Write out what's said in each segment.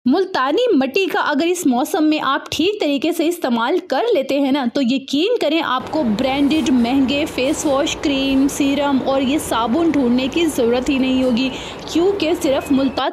मुल्तानी मिट्टी का अगर इस मौसम में आप ठीक तरीके से इस्तेमाल कर लेते हैं ना, तो यकीन करें आपको ब्रांडेड महंगे फेस वॉश, क्रीम, सीरम और ये साबुन ढूंढने की ज़रूरत ही नहीं होगी, क्योंकि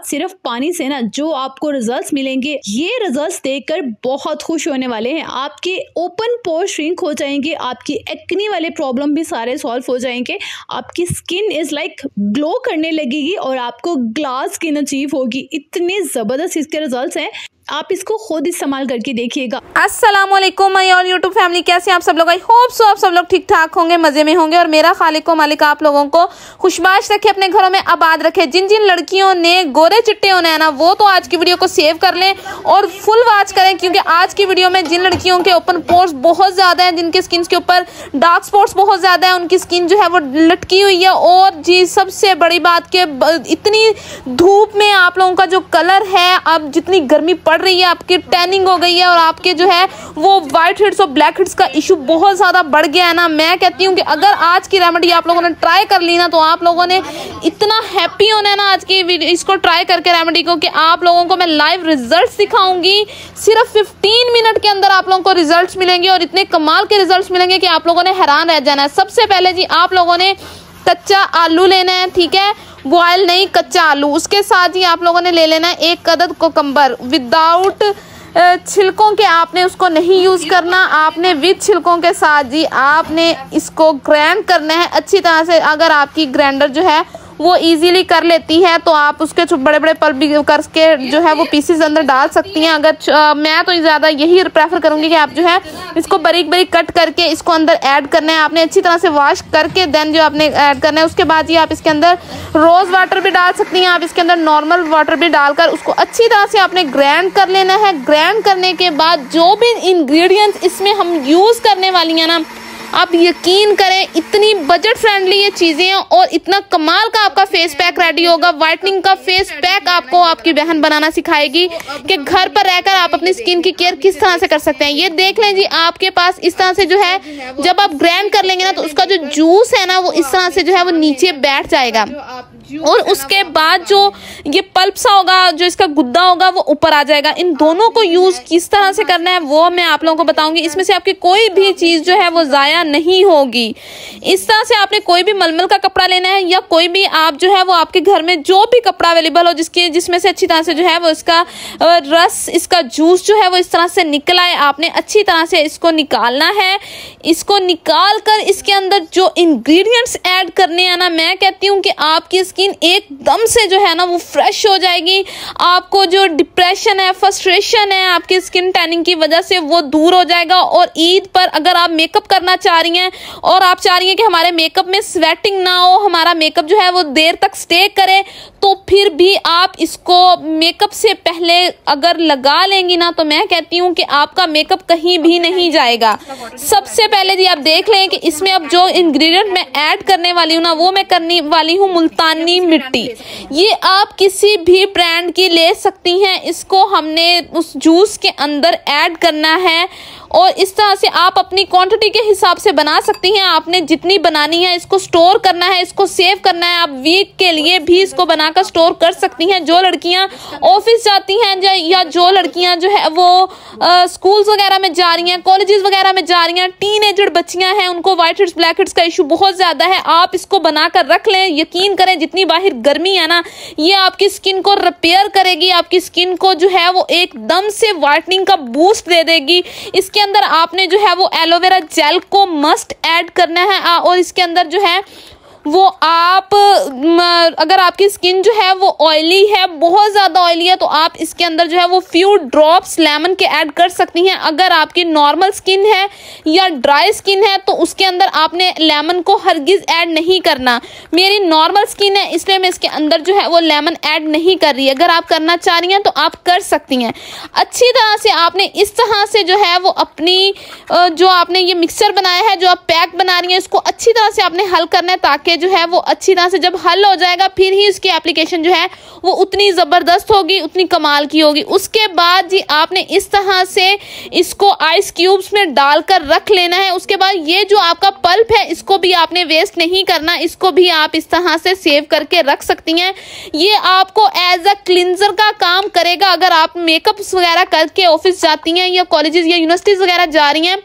सिर्फ पानी से ना जो आपको रिजल्ट्स मिलेंगे, ये रिजल्ट्स देखकर बहुत खुश होने वाले हैं। आपके ओपन पोर श्रिंक हो जाएंगे, आपकी एक्ने वाले प्रॉब्लम भी सारे सॉल्व हो जाएंगे, आपकी स्किन इज़ लाइक ग्लो करने लगेगी और आपको ग्लास स्किन अचीव होगी। इतने ज़बरदस्त इसके रिजल्ट्स हैं, आप इसको खुद इस्तेमाल करके देखिएगा। अस्सलामुअलैकुम माय ऑल यूट्यूब फैमिली, कैसे हैं आप सब लोग? आई होप सो आप सब लोग ठीक ठाक होंगे, मजे में होंगे और मेरा खालिक व मालिक आप लोगों को खुशबाश रखे, अपने घरों में आबाद रखे। जिन जिन लड़कियों ने गोरे चिट्टे होने हैं ना, वो तो आज की वीडियो को सेव कर लें और फुल वॉच करें, क्योंकि आज की वीडियो में जिन लड़कियों के ओपन पोर्स बहुत ज्यादा है, जिनके स्किन के ऊपर डार्क स्पॉट्स बहुत ज्यादा है, उनकी स्किन जो है वो लटकी हुई है, और जी सबसे बड़ी बात के इतनी धूप में आप लोगों का जो कलर है, अब जितनी गर्मी पड़ रही है, आपकी टैनिंग हो गई है और आपके जो है वो वाइट हेड्स और ब्लैक हेड्स का इशू बहुत ज्यादा बढ़ गया है ना। मैं कहती हूँ कि अगर आज की रेमेडी आप लोगों ने ट्राई कर ली ना, तो आप लोगों ने इतना हैप्पी होना है ना आज की इसको ट्राई करके रेमेडी को, कि आप लोगों को मैं लाइव रिजल्ट्स दिखाऊंगी। सिर्फ 15 मिनट के अंदर आप लोगों को रिजल्ट्स मिलेंगे और इतने कमाल के रिजल्ट्स मिलेंगे कि आप लोगों ने हैरान रह जाना है। सबसे पहले जी आप लोगों ने कच्चा आलू लेना है, ठीक है, बॉयल नहीं, कच्चा आलू। उसके साथ ही आप लोगों ने ले लेना है 1 अदद कोकम्बर विदाउट छिलकों के, आपने उसको नहीं यूज़ करना, आपने विद छिलकों के साथ जी आपने इसको ग्राइंड करना है अच्छी तरह से। अगर आपकी ग्राइंडर जो है वो इजीली कर लेती है तो आप उसके बड़े बड़े पल्प भी करके जो है वो पीसेस अंदर डाल सकती हैं। अगर मैं तो ज़्यादा यही प्रेफर करूँगी कि आप जो है इसको बारीक बारीक कट करके इसको अंदर ऐड करना है। आपने अच्छी तरह से वॉश करके देन जो आपने ऐड करना है। उसके बाद ही आप इसके अंदर रोज़ वाटर भी डाल सकती हैं, आप इसके अंदर नॉर्मल वाटर भी डालकर उसको अच्छी तरह से आपने ग्राइंड कर लेना है। ग्राइंड करने के बाद जो भी इंग्रेडिएंट्स इसमें हम यूज़ करने वाली हैं ना, आप यकीन करें इतनी बजट फ्रेंडली ये चीज़ें हैं और इतना कमाल का आपका फेस पैक रेडी होगा। वाइटनिंग का फेस पैक आपको आपकी बहन बनाना सिखाएगी कि घर पर रहकर आप अपनी स्किन की केयर किस तरह से कर सकते हैं। ये देख लें जी, आपके पास इस तरह से जो है जब आप ग्राइंड कर लेंगे ना, तो उसका जो जूस है ना वो इस तरह से जो है वो नीचे बैठ जाएगा और उसके बाद जो ये पल्प सा होगा, जो इसका गुद्दा होगा, वो ऊपर आ जाएगा। इन दोनों को यूज किस तरह से करना है वो मैं आप लोगों को बताऊंगी। इसमें से आपकी कोई भी चीज जो है वो जाया नहीं होगी। इस तरह से आपने कोई भी मलमल का कपड़ा लेना है, या कोई भी आप जो है वो आपके घर में जो भी कपड़ा अवेलेबल हो जिसमें से अच्छी तरह से जो है वो इसका रस, इसका जूस जो है वो इस तरह से निकल आए, आपने अच्छी तरह से इसको निकालना है। इसको निकाल कर इसके अंदर जो इंग्रेडिएंट्स ऐड करने हैं ना, मैं कहती हूँ कि आपकी स्किन एकदम से जो है ना वो फ्रेश हो जाएगी। आपको जो डिप्रेशन है, फ्रस्ट्रेशन है आपकी स्किन टैनिंग की वजह से, वो दूर हो जाएगा। और ईद पर अगर आप मेकअप करना चाह रही हैं और आप चाह रही हैं कि हमारे मेकअप में स्वेटिंग ना हो, हमारा मेकअप जो है वो देर तक स्टे करे, तो फिर भी आप इसको मेकअप से पहले अगर लगा लेंगी ना, तो मैं कहती हूँ कि आपका मेकअप कहीं भी नहीं जाएगा। सबसे पहले जी आप देख लें कि इसमें अब जो इंग्रेडिएंट मैं ऐड करने वाली हूँ ना, वो मैं करने वाली हूँ मुल्तानी मिट्टी। ये आप किसी भी ब्रांड की ले सकती हैं। इसको हमने उस जूस के अंदर ऐड करना है और इस तरह से आप अपनी क्वांटिटी के हिसाब से बना सकती हैं। आपने जितनी बनानी है इसको स्टोर करना है, इसको सेव करना है। आप वीक के लिए भी इसको बनाकर स्टोर कर सकती हैं। जो लड़कियां ऑफिस जाती हैं या जो लड़कियां जो है वो स्कूल्स वगैरह में जा रही हैं, कॉलेजेस वगैरह में जा रही हैं, टीनेजर बच्चियां हैं, उनको व्हाइट हेड्स ब्लैक हेड्स का इशू बहुत ज्यादा है, आप इसको बनाकर रख लें। यकीन करें जितनी बाहर गर्मी है ना, ये आपकी स्किन को रिपेयर करेगी, आपकी स्किन को जो है वो एकदम से व्हाइटनिंग का बूस्ट दे देगी। इसके अंदर आपने जो है वो एलोवेरा जेल को मस्ट ऐड करना है। और इसके अंदर जो है वो आप अगर आपकी स्किन जो है वो ऑयली है, बहुत ज़्यादा ऑयली है, तो आप इसके अंदर जो है वो फ्यू ड्रॉप्स लेमन के ऐड कर सकती हैं। अगर आपकी नॉर्मल स्किन है या ड्राई स्किन है तो उसके अंदर आपने लेमन को हरगिज़ ऐड नहीं करना। मेरी नॉर्मल स्किन है इसलिए मैं इसके अंदर जो है वो लेमन ऐड नहीं कर रही। अगर आप करना चाह रही हैं तो आप कर सकती हैं। अच्छी तरह से आपने इस तरह से जो है वो अपनी जो आपने ये मिक्सचर बनाया है, जो आप पैक बना रही हैं, इसको अच्छी तरह से आपने हल करना है ताकि करके जो है वो अच्छी तरह से जब हल हो जाएगा, फिर ही इसकी एप्लीकेशन जो है वो उतनी ज़बरदस्त होगी, उतनी कमाल की होगी। उसके बाद जी आपने इस तरह से इसको आइस क्यूब्स में डालकर रख लेना है। उसके बाद ये जो आपका पल्प है इसको भी आपने वेस्ट नहीं करना, इसको भी आप इस तरह से सेव करके रख सकती हैं। ये आपको एज अ क्लिनजर का काम करेगा। अगर आप मेकअप वगैरह करके ऑफिस जाती हैं या कॉलेजेस या यूनिवर्सिटीज़ वगैरह जा रही हैं,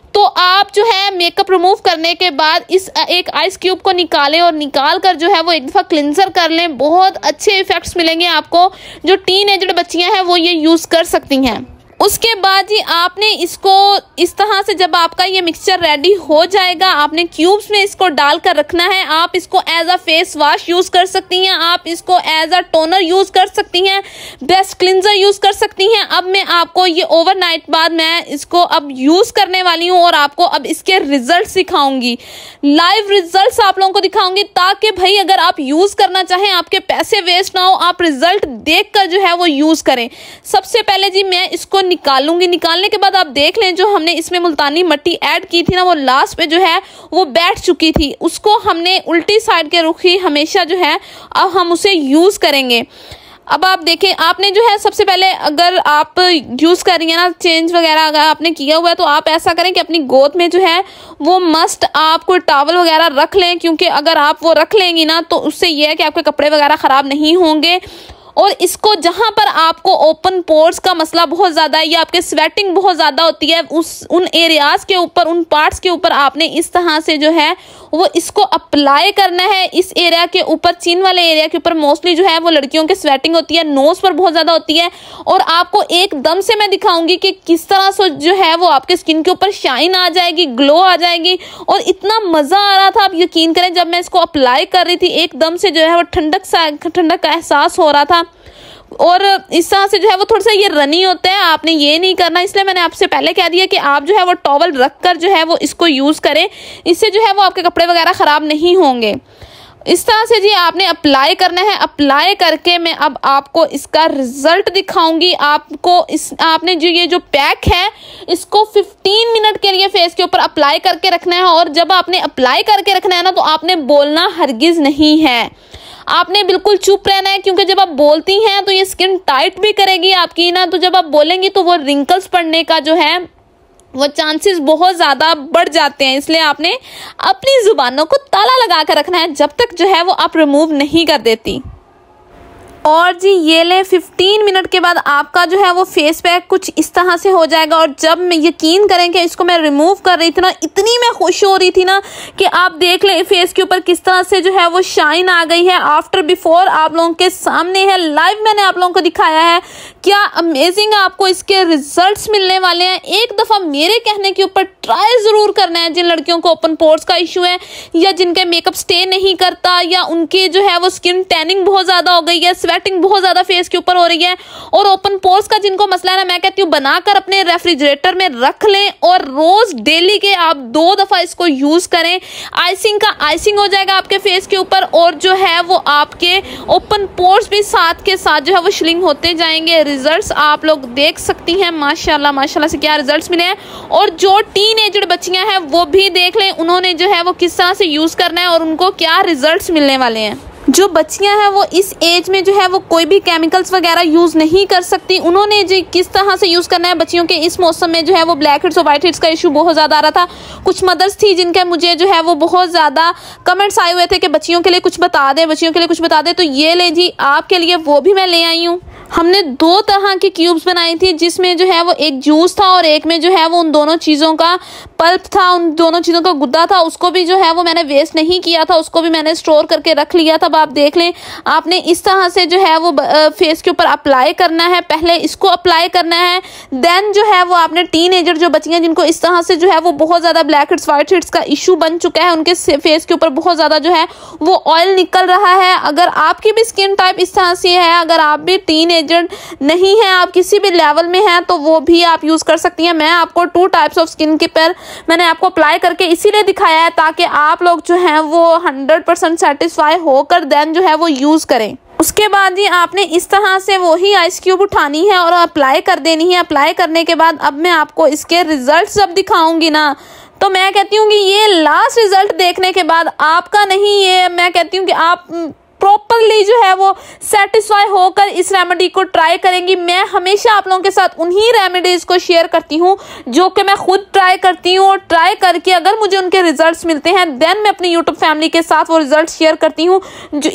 तो आप जो है मेकअप रिमूव करने के बाद इस एक आइस क्यूब को निकालें और निकाल कर जो है वो एक दफ़ा क्लिनजर कर लें। बहुत अच्छे इफ़ेक्ट्स मिलेंगे आपको। जो टीन एजड बच्चियां हैं वो ये यूज़ कर सकती हैं। उसके बाद जी आपने इसको इस तरह से जब आपका ये मिक्सचर रेडी हो जाएगा, आपने क्यूब्स में इसको डालकर रखना है। आप इसको as a face wash use कर सकती हैं, आप इसको एज अ टोनर यूज़ कर सकती हैं, ब्रेस्ट क्लिनजर यूज़ कर सकती हैं। अब मैं आपको ये ओवरनाइट बाद मैं इसको अब यूज़ करने वाली हूँ और आपको अब इसके रिजल्ट्स दिखाऊंगी, लाइव रिजल्ट्स आप लोगों को दिखाऊंगी, ताकि भाई अगर आप यूज़ करना चाहें, आपके पैसे वेस्ट ना हो, आप रिजल्ट देख कर जो है वो यूज़ करें। सबसे पहले जी मैं इसको निकालूंगी। निकालने के बाद आप देख लें जो हमने इसमें मुल्तानी मिट्टी ऐड की थी ना, वो लास्ट पे जो है वो बैठ चुकी थी। उसको हमने उल्टी साइड के रुख ही हमेशा जो है अब हम उसे यूज़ करेंगे। अब आप देखें, आपने जो है सबसे पहले अगर आप यूज़ कर रही हैं ना, चेंज वगैरह अगर आपने किया हुआ है, तो आप ऐसा करें कि अपनी गोद में जो है वो मस्ट आप कोई टॉवल वगैरह रख लें, क्योंकि अगर आप वो रख लेंगी ना तो उससे ये है कि आपके कपड़े वगैरह ख़राब नहीं होंगे। और इसको जहाँ पर आपको ओपन पोर्स का मसला बहुत ज़्यादा है या आपके स्वेटिंग बहुत ज़्यादा होती है, उन एरियाज़ के ऊपर, उन पार्ट्स के ऊपर आपने इस तरह से जो है वो इसको अप्लाई करना है। इस एरिया के ऊपर, चिन वाले एरिया के ऊपर मोस्टली जो है वो लड़कियों के स्वेटिंग होती है, नोज़ पर बहुत ज़्यादा होती है। और आपको एकदम से मैं दिखाऊंगी कि किस तरह से जो है वो आपके स्किन के ऊपर शाइन आ जाएगी, ग्लो आ जाएगी। और इतना मज़ा आ रहा था, आप यकीन करें, जब मैं इसको अप्लाई कर रही थी एकदम से जो है वो ठंडक का एहसास हो रहा था। और इस तरह से जो है वो थोड़ा सा ये रनी होता है, आपने ये नहीं करना, इसलिए मैंने आपसे पहले कह दिया कि आप जो है वो टॉवल रख कर जो है वो इसको यूज़ करें। इससे जो है वो आपके कपड़े वगैरह ख़राब नहीं होंगे। इस तरह से जी आपने अप्लाई करना है। अप्लाई करके मैं अब आपको इसका रिजल्ट दिखाऊंगी। आपने जो ये जो पैक है इसको 15 मिनट के लिए फेस के ऊपर अप्लाई करके रखना है। और जब आपने अप्लाई करके रखना है ना, तो आपने बोलना हरगिज़ नहीं है, आपने बिल्कुल चुप रहना है, क्योंकि जब आप बोलती हैं तो ये स्किन टाइट भी करेगी आपकी ना। तो जब आप बोलेंगी तो वो रिंकल्स पड़ने का जो है वो चांसेस बहुत ज़्यादा बढ़ जाते हैं। इसलिए आपने अपनी ज़ुबानों को ताला लगा कर रखना है जब तक जो है वो आप रिमूव नहीं कर देती। और जी ये ले 15 मिनट के बाद आपका जो है वो फेस पैक कुछ इस तरह से हो जाएगा। और जब मैं यकीन करें कि इसको मैं रिमूव कर रही थी ना, इतनी मैं खुश हो रही थी ना कि आप देख लें फेस के ऊपर किस तरह से जो है वो शाइन आ गई है। आफ्टर बिफोर आप लोगों के सामने है, लाइव मैंने आप लोगों को दिखाया है। क्या अमेजिंग आपको इसके रिजल्ट्स मिलने वाले हैं। एक दफ़ा मेरे कहने के ऊपर ट्राई ज़रूर करना है जिन लड़कियों को ओपन पोर्स का इशू है, या जिनके मेकअप स्टे नहीं करता, या उनकी जो है वो स्किन टैनिंग बहुत ज़्यादा हो गई है, स्वेटिंग बहुत ज़्यादा फेस के ऊपर हो रही है, और ओपन पोर्स का जिनको मसला है ना, मैं कहती हूँ बनाकर अपने रेफ्रिजरेटर में रख लें और रोज़ डेली के आप 2 दफ़ा इसको यूज़ करें। आइसिंग का आइसिंग हो जाएगा आपके फेस के ऊपर, और जो है वो आपके ओपन पोर्स भी साथ के साथ जो है वो श्रिंक होते जाएंगे। रिजल्ट्स आप लोग देख सकती हैं, माशाल्लाह माशाल्लाह से क्या रिजल्ट्स मिले हैं। और जो टीनेजर बच्चियां हैं वो भी देख लें, उन्होंने जो है वो किस तरह से यूज़ करना है और उनको क्या रिजल्ट्स मिलने वाले हैं। जो बच्चियां हैं वो इस एज में जो है वो कोई भी केमिकल्स वगैरह यूज़ नहीं कर सकती, उन्होंने जो किस तरह से यूज़ करना है। बच्चियों के इस मौसम में जो है वो ब्लैक हेड्स और वाइट हेड्स का इशू बहुत ज़्यादा आ रहा था। कुछ मदर्स थी जिनके मुझे जो है वो बहुत ज़्यादा कमेंट्स आए हुए थे कि बच्चियों के लिए कुछ बता दें, बच्चियों के लिए कुछ बता दें। तो ये ले जी आपके लिए वो भी मैं ले आई हूँ। हमने 2 तरह की क्यूब्स बनाई थी, जिसमें जो है वो एक जूस था और एक में जो है वो उन दोनों चीज़ों का पल्प था, उन दोनों चीज़ों का गुद्दा था। उसको भी जो है वो मैंने वेस्ट नहीं किया था, उसको भी मैंने स्टोर करके रख लिया था। अब आप देख लें, आपने इस तरह से जो है वो फेस के ऊपर अप्लाई करना है। पहले इसको अप्लाई करना है, देन जो है वो आपने टीनेजर जो बच्चियां जिनको इस तरह से जो है वो बहुत ज़्यादा ब्लैक हेड्स वाइट हेड्स का इशू बन चुका है, उनके फेस के ऊपर बहुत ज़्यादा जो है वो ऑयल निकल रहा है। अगर आपकी भी स्किन टाइप इस तरह से है, अगर आप भी टीनेजर नहीं है, आप किसी भी लेवल में हैं, तो वो भी आप यूज़ कर सकती हैं। मैं आपको 2 टाइप्स ऑफ स्किन के पर मैंने आपको अप्लाई करके इसीलिए दिखाया है ताकि आप लोग जो हैं वो 100% सेटिस्फाई होकर देन जो है वो यूज़ करें। उसके बाद ही आपने इस तरह से वही आइस क्यूब उठानी है और अप्लाई कर देनी है। अप्लाई करने के बाद अब मैं आपको इसके रिजल्ट्स जब दिखाऊंगी ना, तो मैं कहती हूँ कि ये लास्ट रिजल्ट देखने के बाद आपका नहीं, ये मैं कहती हूँ कि आप प्रॉपरली जो है वो सेटिस्फाई होकर इस रेमेडी को ट्राई करेंगी। मैं हमेशा आप लोगों के साथ उन्हीं रेमेडीज को शेयर करती हूँ जो कि मैं खुद ट्राई करती हूँ, और ट्राई करके अगर मुझे उनके रिजल्ट्स मिलते हैं देन मैं अपनी यूट्यूब फैमिली के साथ वो रिजल्ट शेयर करती हूँ। जो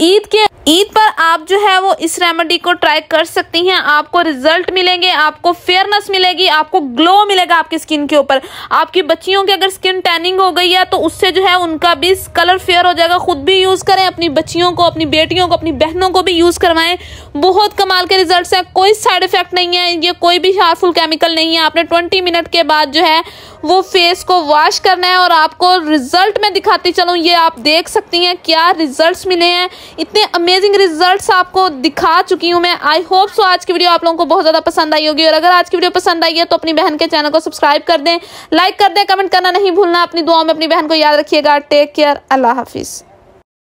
ईद पर आप जो है वो इस रेमेडी को ट्राई कर सकती हैं, आपको रिजल्ट मिलेंगे, आपको फेयरनेस मिलेगी, आपको ग्लो मिलेगा आपकी स्किन के ऊपर। आपकी बच्चियों की अगर स्किन टैनिंग हो गई है तो उससे जो है उनका भी कलर फेयर हो जाएगा। खुद भी यूज करें, अपनी बच्चियों को, अपनी बेटियों को, अपनी बहनों को भी यूज करवाएं। बहुत कमाल के रिजल्ट्स हैं, कोई साइड इफेक्ट नहीं है, ये कोई भी हार्मफुल केमिकल नहीं है। आपने 20 मिनट के बाद जो है वो फेस को वॉश करना है, और आपको रिजल्ट में दिखाती चलूं, ये आप देख सकती हैं क्या रिजल्ट्स मिले हैं। इतने अमेजिंग रिजल्ट्स आपको दिखा चुकी हूं मैं। आई होप सो आज की वीडियो आप लोगों को बहुत ज्यादा पसंद आई होगी, और अगर आज की वीडियो पसंद आई है तो अपनी बहन के चैनल को सब्सक्राइब कर दें, लाइक कर दें, कमेंट करना नहीं भूलना। अपनी दुआओं में अपनी बहन को याद रखिएगा। टेक केयर, अल्लाह हाफिज।